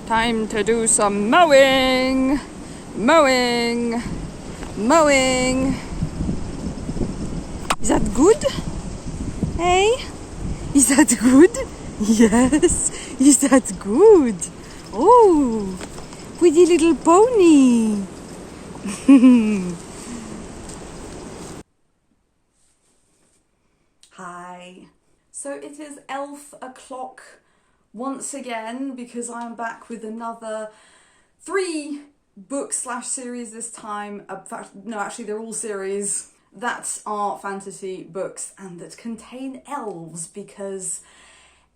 Time to do some mowing. Mowing. Mowing. Is that good? Hey? Is that good? Yes. Is that good? Oh, pretty little pony. Hi. So it is elf o'clock once again because I'm back with another 3 book/series this time. In fact, no, actually they're all series that are fantasy books and that contain elves because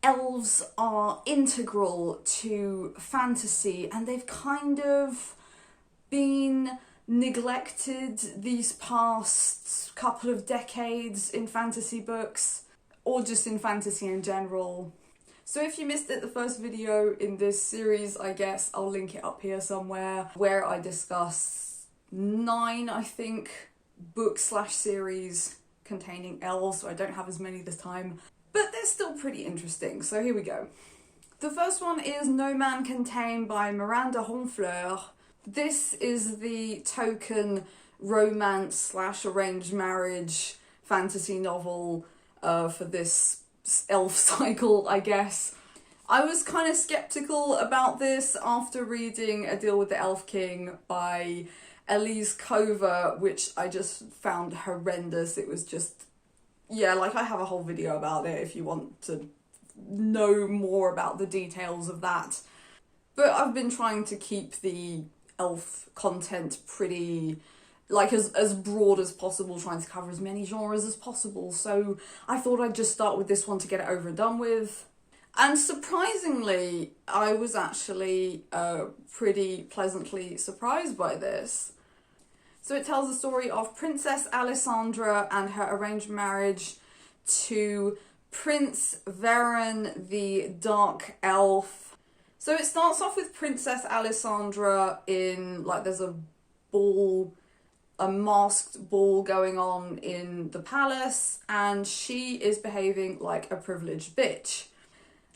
elves are integral to fantasy and they've kind of been neglected these past couple of decades in fantasy books or just in fantasy in general. So if you missed it, the first video in this series, I guess I'll link it up here somewhere, where I discuss 9, I think, book/series containing elves, so I don't have as many this time, but they're still pretty interesting, so here we go. The first one is No Man Can Tame by Miranda Honfleur. This is the token romance/arranged marriage fantasy novel for this elf cycle, I guess. I was kind of skeptical about this after reading A Deal with the Elf King by Elise Kova, which I just found horrendous. It was just, yeah, like I have a whole video about it if you want to know more about the details of that. But I've been trying to keep the elf content pretty, like, as broad as possible, trying to cover as many genres as possible. So I thought I'd just start with this one to get it over and done with. And surprisingly, I was actually pretty pleasantly surprised by this. So it tells the story of Princess Alessandra and her arranged marriage to Prince Frieren, the dark elf. So it starts off with Princess Alessandra in, like, there's a ball, a masked ball going on in the palace, and she is behaving like a privileged bitch.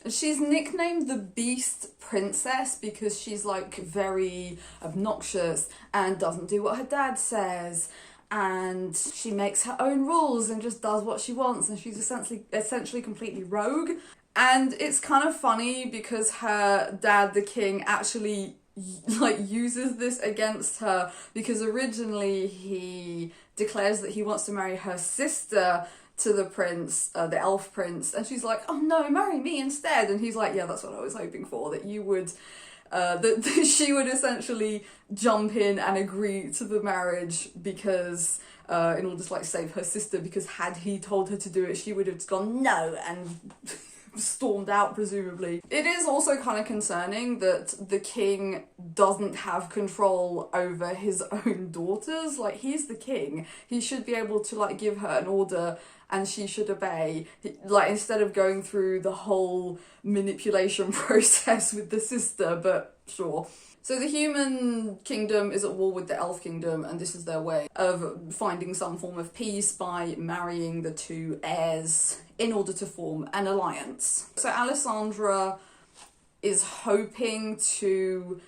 And she's nicknamed the Beast Princess because she's, like, very obnoxious and doesn't do what her dad says, and she makes her own rules and just does what she wants, and she's essentially completely rogue. And it's kind of funny because her dad, the king, actually like uses this against her because originally he declares that he wants to marry her sister to the prince, the elf prince, and she's like, oh no, marry me instead. And he's like, yeah, that's what I was hoping for, that you would that she would essentially jump in and agree to the marriage because in order to, like, save her sister, because had he told her to do it she would have gone no and stormed out, presumably. It is also kind of concerning that the king doesn't have control over his own daughters. Like, he's the king. He should be able to, like, give her an order and she should obey. Like, instead of going through the whole manipulation process with the sister, but sure. So the human kingdom is at war with the elf kingdom, and this is their way of finding some form of peace by marrying the 2 heirs in order to form an alliance. So Alessandra is hoping to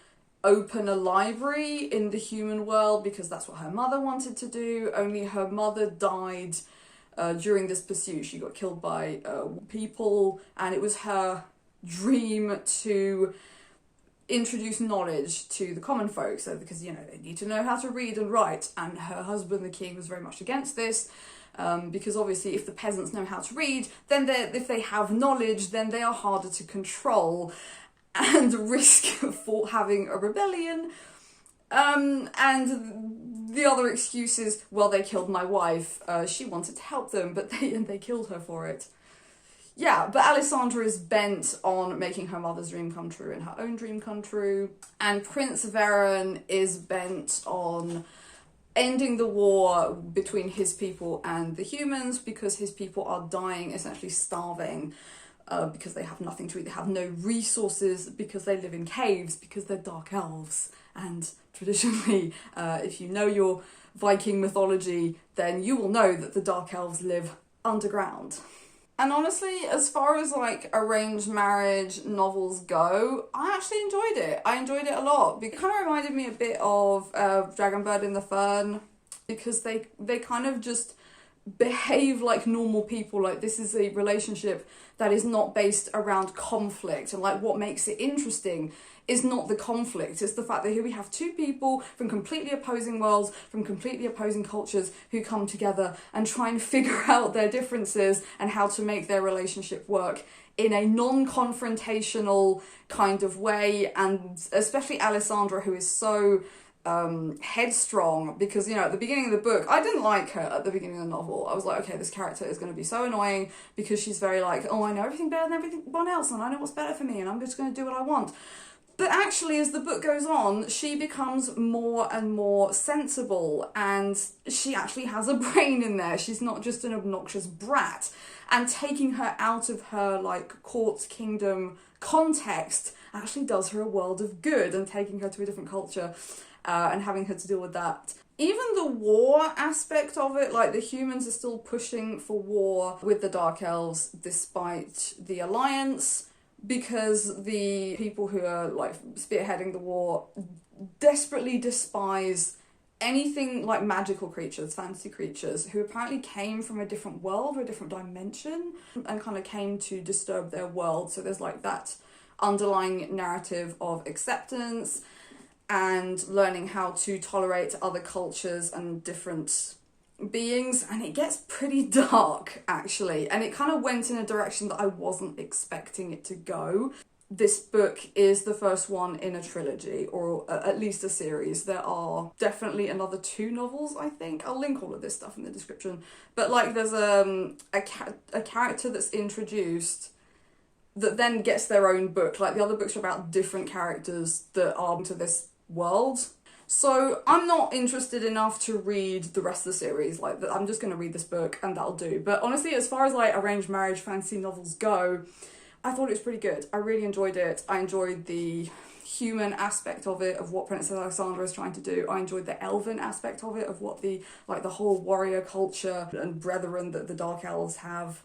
open a library in the human world because that's what her mother wanted to do, only her mother died during this pursuit. She got killed by people, and it was her dream to introduce knowledge to the common folk, so because, you know, they need to know how to read and write, and her husband, the king, was very much against this, because obviously if the peasants know how to read, then if they have knowledge, then they are harder to control and risk for having a rebellion. And the other excuse is, well, they killed my wife, she wanted to help them, but they killed her for it. Yeah, but Alessandra is bent on making her mother's dream come true and her own dream come true. And Prince Frieren is bent on ending the war between his people and the humans because his people are dying, essentially starving, because they have nothing to eat. They have no resources because they live in caves, because they're dark elves. And traditionally, if you know your Viking mythology, then you will know that the dark elves live underground. And honestly, as far as like arranged marriage novels go, I actually enjoyed it. I enjoyed it a lot. It kind of reminded me a bit of Dragonbird and the Fern, because they kind of just behave like normal people. Like, this is a relationship that is not based around conflict, and like what makes it interesting is not the conflict, it's the fact that here we have two people from completely opposing worlds, from completely opposing cultures, who come together and try and figure out their differences and how to make their relationship work in a non-confrontational kind of way. And especially Alessandra, who is so headstrong, because, you know, at the beginning of the book, I didn't like her at the beginning of the novel. I was like, okay, this character is going to be so annoying, because she's very like, oh, I know everything better than everyone else, and I know what's better for me, and I'm just going to do what I want. But actually, as the book goes on, she becomes more and more sensible, and she actually has a brain in there. She's not just an obnoxious brat. And taking her out of her, like, court kingdom context actually does her a world of good, and taking her to a different culture and having her to deal with that. Even the war aspect of it, like, the humans are still pushing for war with the dark-elves despite the alliance, because the people who are like spearheading the war desperately despise anything like magical creatures, fantasy creatures, who apparently came from a different world or a different dimension and kind of came to disturb their world. So there's like that underlying narrative of acceptance and learning how to tolerate other cultures and different beings, and it gets pretty dark actually, and it kind of went in a direction that I wasn't expecting it to go. This book is the first one in a trilogy, or at least a series. There are definitely another 2 novels, I think. I'll link all of this stuff in the description, but like there's a character that's introduced that then gets their own book. Like, the other books are about different characters that are into this world. So I'm not interested enough to read the rest of the series. Like, I'm just going to read this book and that'll do. But honestly, as far as like arranged marriage fantasy novels go, I thought it was pretty good. I really enjoyed it. I enjoyed the human aspect of it, of what Princess Alexandra is trying to do. I enjoyed the elven aspect of it, of what the whole warrior culture and brethren that the dark elves have.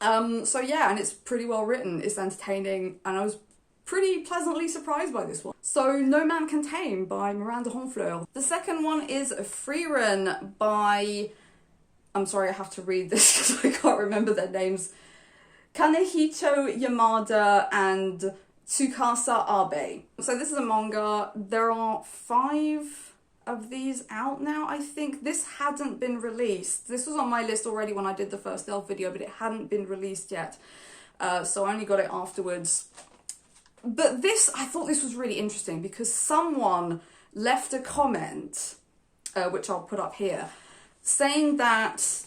So yeah, and it's pretty well written. It's entertaining, and I was pretty pleasantly surprised by this one. So, No Man Can Tame by Miranda Honfleur. The second one is Frieren by... I'm sorry, I have to read this because I can't remember their names. Kanehito, Yamada, and Tsukasa Abe. So this is a manga. There are 5 of these out now, I think. This hadn't been released. This was on my list already when I did the first elf video, but it hadn't been released yet. So I only got it afterwards. But this, I thought this was really interesting because someone left a comment, which I'll put up here, saying that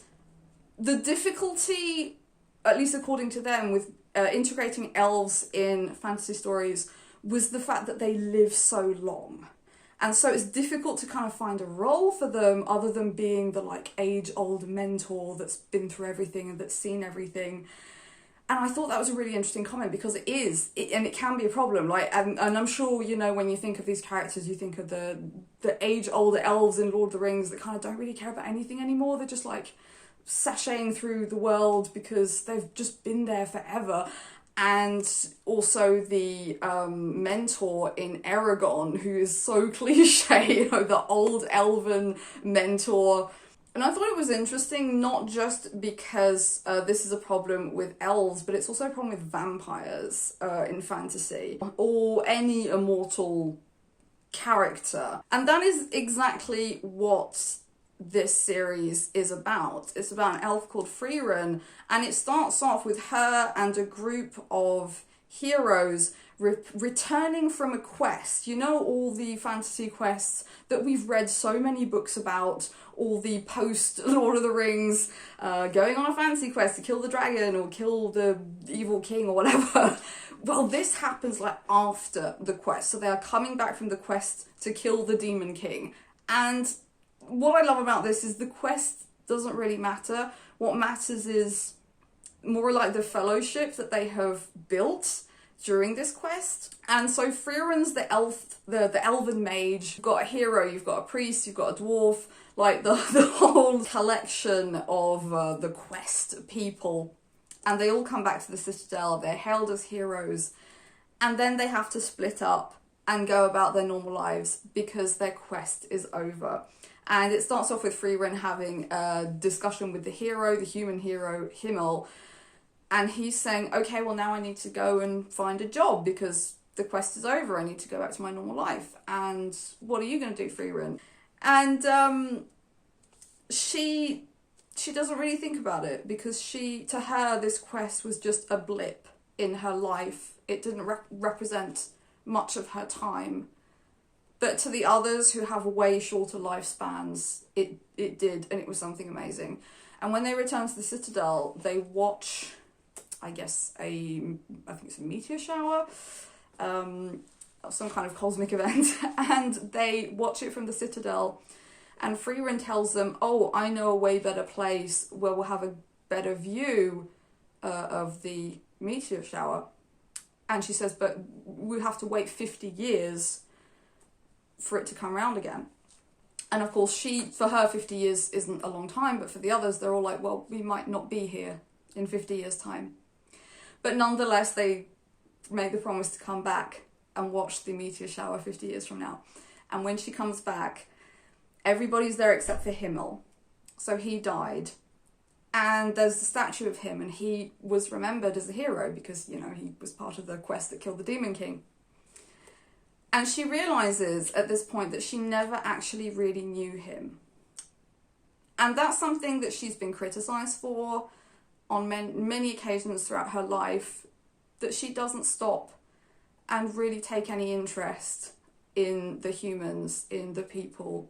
the difficulty, at least according to them, with integrating elves in fantasy stories was the fact that they live so long. And so it's difficult to kind of find a role for them other than being the like age-old mentor that's been through everything and that's seen everything. And I thought that was a really interesting comment because it is, and it can be a problem. Like, and I'm sure, you know, when you think of these characters, you think of the age-old elves in Lord of the Rings that kind of don't really care about anything anymore. They're just like sashaying through the world because they've just been there forever. And also the mentor in Aragon, who is so cliche, you know, the old elven mentor. And I thought it was interesting, not just because this is a problem with elves, but it's also a problem with vampires in fantasy, or any immortal character. And that is exactly what this series is about. It's about an elf called Frieren, and it starts off with her and a group of heroes returning from a quest. You know, all the fantasy quests that we've read so many books about, all the post Lord of the Rings, going on a fantasy quest to kill the dragon or kill the evil king or whatever. Well, this happens like after the quest. So they are coming back from the quest to kill the demon king. And what I love about this is the quest doesn't really matter. What matters is more like the fellowship that they have built during this quest. And so Frieren's the elven mage. You've got a hero, you've got a priest, you've got a dwarf, like the whole collection of the quest people. and they all come back to the Citadel. They're hailed as heroes, and then they have to split up and go about their normal lives because their quest is over. And it starts off with Frieren having a discussion with the human hero, Himmel, and he's saying, okay, well, now I need to go and find a job because the quest is over. I need to go back to my normal life. And what are you going to do, Frieren? And she doesn't really think about it because to her, this quest was just a blip in her life. It didn't represent much of her time. But to the others who have way shorter lifespans, it did, and it was something amazing. And when they return to the Citadel, they watch, I guess, I think it's a meteor shower, some kind of cosmic event, and they watch it from the Citadel, and Frieren tells them, oh, I know a way better place where we'll have a better view of the meteor shower. And she says, but we have to wait 50 years for it to come around again. And of course, for her, 50 years isn't a long time, but for the others, they're all like, well, we might not be here in 50 years' time. But nonetheless, they make the promise to come back and watch the meteor shower 50 years from now. And when she comes back, everybody's there except for Himmel. So he died. And there's the statue of him, and he was remembered as a hero because, you know, he was part of the quest that killed the Demon King. And she realises at this point that she never actually really knew him. And that's something that she's been criticised for on many occasions throughout her life, that she doesn't stop and really take any interest in the humans, in the people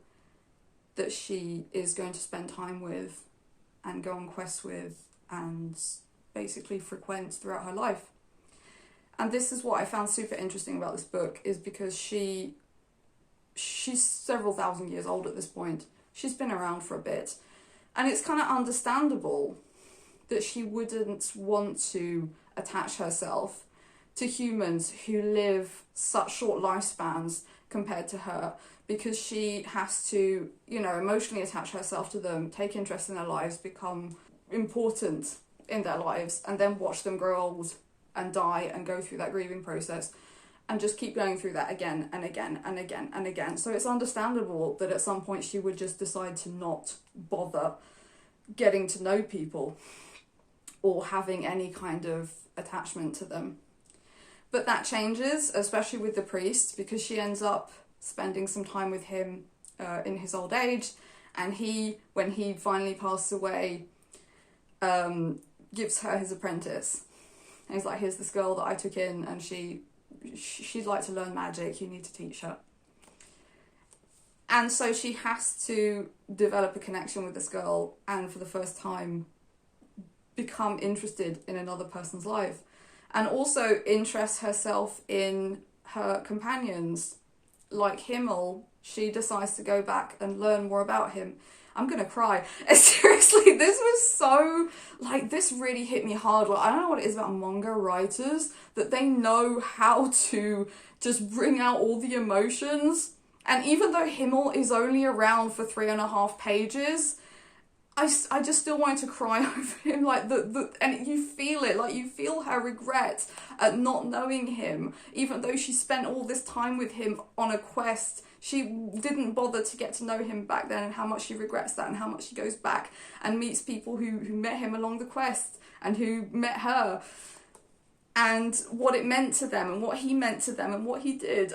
that she is going to spend time with and go on quests with and basically frequent throughout her life. And this is what I found super interesting about this book, is because she's several thousand years old at this point. She's been around for a bit. And it's kind of understandable that she wouldn't want to attach herself to humans who live such short lifespans compared to her, because she has to, you know, emotionally attach herself to them, take interest in their lives, become important in their lives, and then watch them grow old and die and go through that grieving process and just keep going through that again and again and again and again. So it's understandable that at some point she would just decide to not bother getting to know people or having any kind of attachment to them. But that changes, especially with the priest, because she ends up spending some time with him in his old age, and he, when he finally passes away, gives her his apprentice. And he's like, here's this girl that I took in, and she'd like to learn magic, you need to teach her. And so she has to develop a connection with this girl, and for the first time become interested in another person's life. And also interest herself in her companions. Like Himmel, she decides to go back and learn more about him. I'm gonna cry. Seriously, this was so, like, this really hit me hard. Like, I don't know what it is about manga writers, that they know how to just bring out all the emotions. And even though Himmel is only around for 3.5 pages, I just still wanted to cry over him, like, and you feel it, like, you feel her regret at not knowing him, even though she spent all this time with him on a quest. She didn't bother to get to know him back then, and how much she regrets that, and how much she goes back and meets people who met him along the quest, and who met her, and what it meant to them, and what he meant to them, and what he did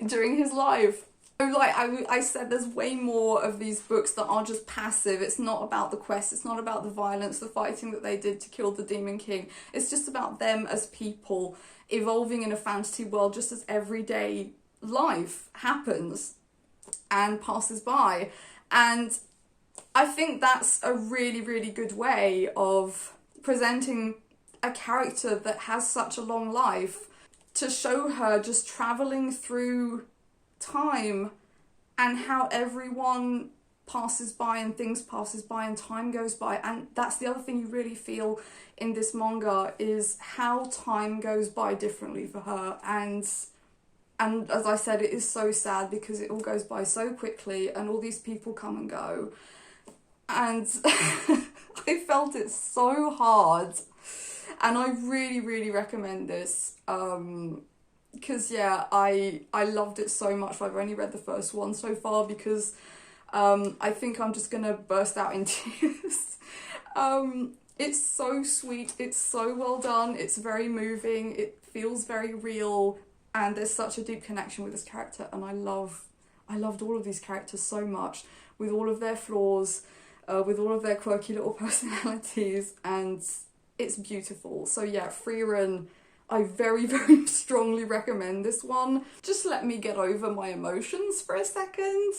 during his life. Like I said, there's way more of these books that are just passive. It's not about the quest, it's not about the violence, the fighting that they did to kill the Demon King. It's just about them as people evolving in a fantasy world, just as everyday life happens and passes by. And I think that's a really, really good way of presenting a character that has such a long life, to show her just travelling through time and how everyone passes by and things passes by and time goes by. And that's the other thing you really feel in this manga, is how time goes by differently for her. And as I said, it is so sad because it all goes by so quickly and all these people come and go. And I felt it so hard And I really, really recommend this. Because, yeah, I loved it so much. I've only read the first one so far because I think I'm just going to burst out in tears. It's so sweet. It's so well done. It's very moving. It feels very real. And there's such a deep connection with this character. And I loved all of these characters so much, with all of their flaws, with all of their quirky little personalities. And it's beautiful. So yeah, Frieren, I very, very strongly recommend this one. Just let me get over my emotions for a second.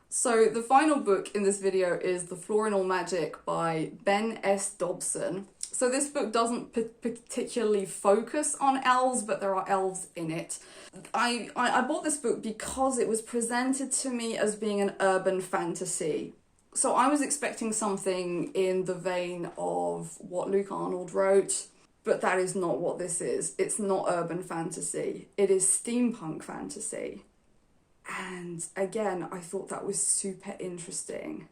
So the final book in this video is The Florinal Magic by Bne S. Dobson. So this book doesn't particularly focus on elves, but there are elves in it. I bought this book because it was presented to me as being an urban fantasy. So I was expecting something in the vein of what Luke Arnold wrote, but that is not what this is. It's not urban fantasy. It is steampunk fantasy. And again, I thought that was super interesting.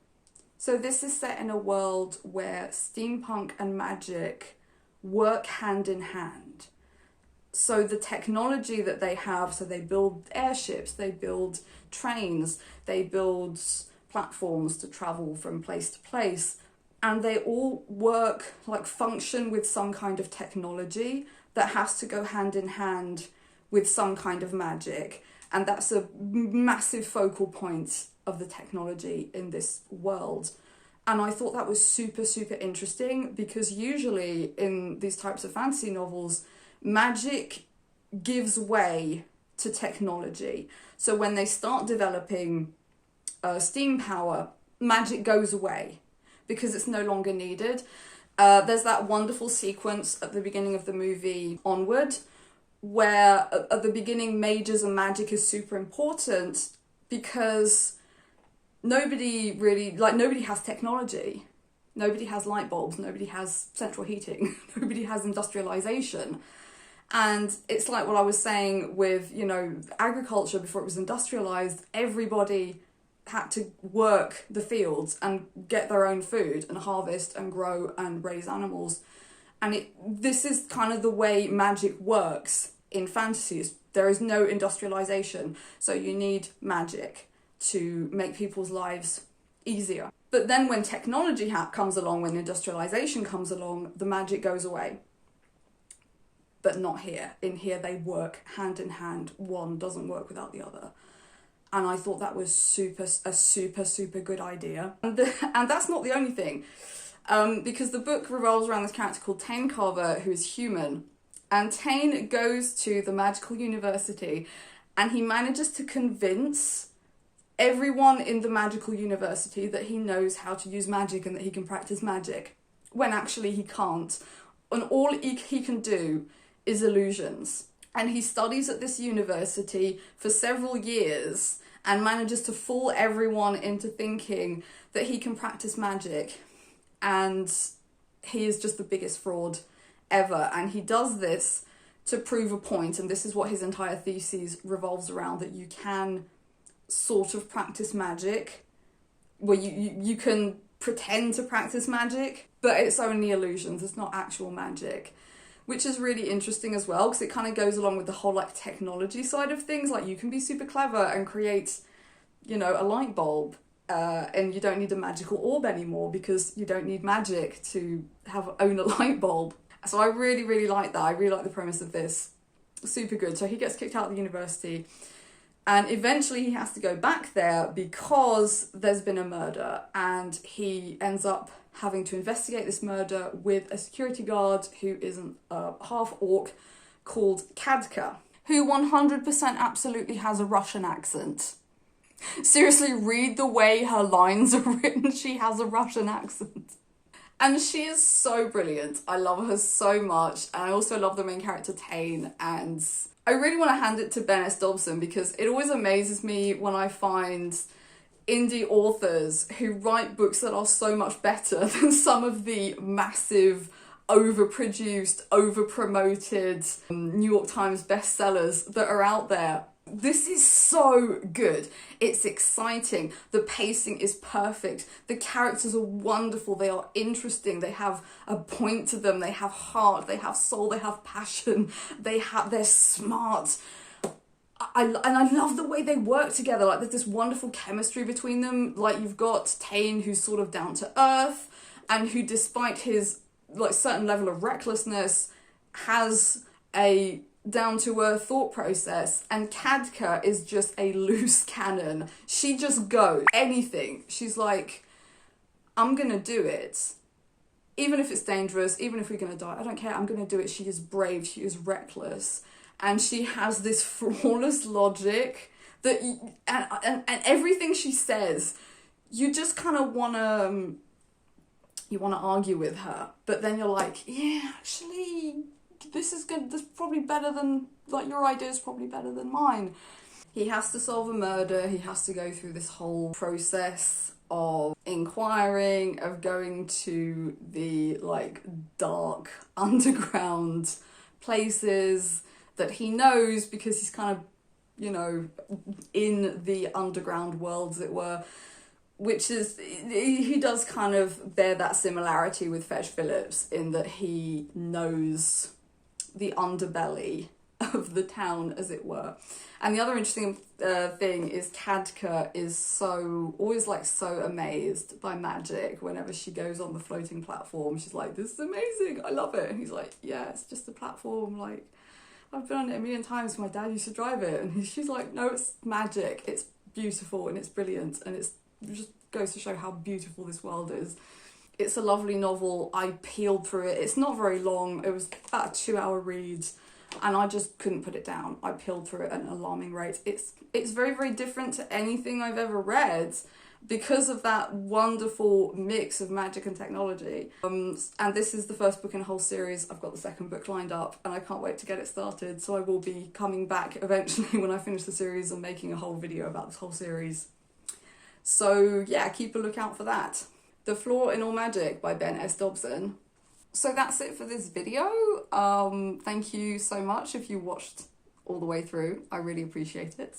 So this is set in a world where steampunk and magic work hand in hand. So the technology that they have, so they build airships, they build trains, they build platforms to travel from place to place, and they all work, like function with some kind of technology that has to go hand in hand with some kind of magic. And that's a massive focal point of the technology in this world. And I thought that was super, super interesting because usually in these types of fantasy novels, magic gives way to technology. So when they start developing steam power, magic goes away because it's no longer needed. There's that wonderful sequence at the beginning of the movie Onward, where at the beginning mages and magic is super important because nobody has technology. Nobody has light bulbs, nobody has central heating, nobody has industrialization. And it's like what I was saying with, agriculture before it was industrialized, everybody had to work the fields and get their own food and harvest and grow and raise animals. And this is kind of the way magic works in fantasies. There is no industrialization, so you need magic to make people's lives easier. But then when technology comes along, when industrialization comes along, the magic goes away. But not here. In here they work hand in hand. One doesn't work without the other. And I thought that was a super good idea. And that's not the only thing. Because the book revolves around this character called Tane Kova, who is human. And Tane goes to the magical university and he manages to convince everyone in the magical university that he knows how to use magic and that he can practice magic, when actually he can't. And all he can do is illusions. And he studies at this university for several years and manages to fool everyone into thinking that he can practice magic. And he is just the biggest fraud ever. And he does this to prove a point, and this is what his entire thesis revolves around, that you can sort of practice magic, where you can pretend to practice magic, but it's only illusions, it's not actual magic. Which is really interesting as well, because it kind of goes along with the whole like technology side of things. Like you can be super clever and create, a light bulb, and you don't need a magical orb anymore because you don't need magic to own a light bulb. So I really, really like that. I really like the premise of this. Super good. So he gets kicked out of the university and eventually he has to go back there because there's been a murder, and he ends up having to investigate this murder with a security guard who isn't half orc called Kadka, who 100% absolutely has a Russian accent. Seriously, read the way her lines are written. She has a Russian accent. And she is so brilliant. I love her so much. And I also love the main character, Tane. And I really want to hand it to Bne S. Dobson because it always amazes me when I find indie authors who write books that are so much better than some of the massive overproduced, over-promoted New York Times bestsellers that are out there. This is so good. It's exciting. The pacing is perfect. The characters are wonderful. They are interesting. They have a point to them. They have heart. They have soul. They have passion. They're smart. I love the way they work together. Like, there's this wonderful chemistry between them. Like, you've got Tane, who's sort of down to earth, and who, despite his like certain level of recklessness, has a down-to-earth thought process, and Kadka is just a loose cannon. She just goes anything. She's like, I'm gonna do it. Even if it's dangerous, even if we're gonna die, I don't care, I'm gonna do it. She is brave, she is reckless, and she has this flawless logic that, and everything she says, you just kind of wanna, you wanna argue with her, but then you're like, yeah, actually, this is probably better than, like, your idea is probably better than mine. He has to solve a murder. He has to go through this whole process of inquiring, of going to the, like, dark underground places that he knows because he's kind of, you know, in the underground world, as it were. Which is, he does kind of bear that similarity with Fetch Phillips in that he knows the underbelly of the town, as it were. And the other interesting thing is Kadka is always so amazed by magic whenever she goes on the floating platform. She's like, this is amazing, I love it. And he's like, yeah, it's just a platform, like, I've been on it a million times, my dad used to drive it. And she's like, no, it's magic, it's beautiful and it's brilliant, and it just goes to show how beautiful this world is. It's a lovely novel. I peeled through it. It's not very long. It was about a 2-hour read, and I just couldn't put it down. I peeled through it at an alarming rate. It's very, very different to anything I've ever read because of that wonderful mix of magic and technology. And this is the first book in a whole series. I've got the second book lined up, and I can't wait to get it started. So I will be coming back eventually when I finish the series and making a whole video about this whole series. So yeah, keep a lookout for that. The Flaw in All Magic by Bne S. Dobson. So that's it for this video. Thank you so much if you watched all the way through. I really appreciate it.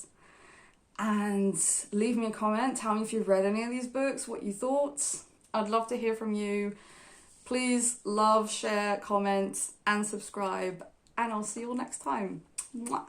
And leave me a comment. Tell me if you've read any of these books, what you thought. I'd love to hear from you. Please love, share, comment, and subscribe. And I'll see you all next time. Mwah.